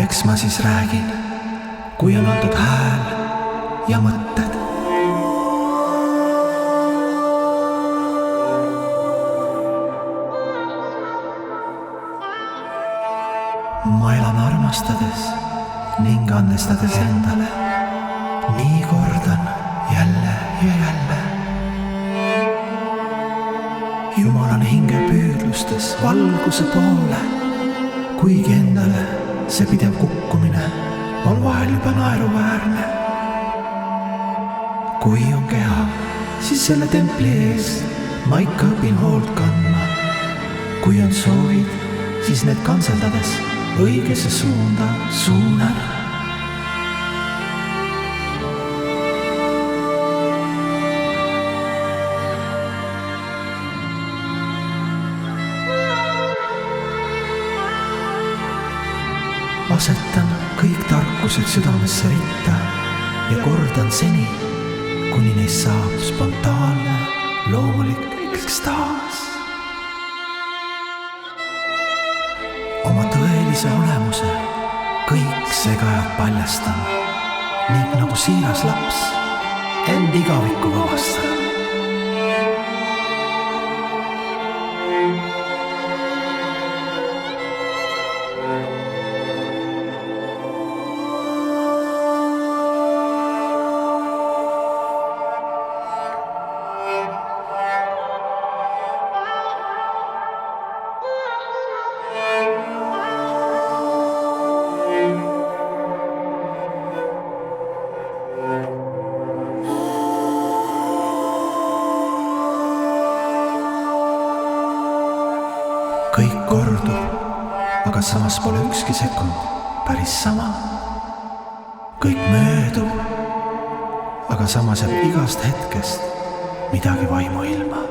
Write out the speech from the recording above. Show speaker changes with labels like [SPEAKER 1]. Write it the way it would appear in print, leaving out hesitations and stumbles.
[SPEAKER 1] eks ma siis räägin, kui on antud hääl ja mõtted. Ma elan armastades ning andestades endale, nii kordan jälle ja jälle. Jumal on hinge püüdlustes valguse poole, kuigi endale see pidev kukkumine on vahel juba naeruväärne. Kui on keha, siis selle templi eest ma ikka õpin hoolt kandma. Kui on soovid, siis need kantseldades õigesse suunda suunan. Asetan kõik tarkused südamesse ritta ja kordan seni, kuni neist saab spontaanne, loomulik ekstaas. Oma tõelise olemuse kõik segajad paljastan, ning nagu siiras laps end igavikku vabastan. Kõik kordub, aga samas pole ükski sekund päris sama. Kõik möödub, aga samas jääb igast hetkest midagi vaimuilma.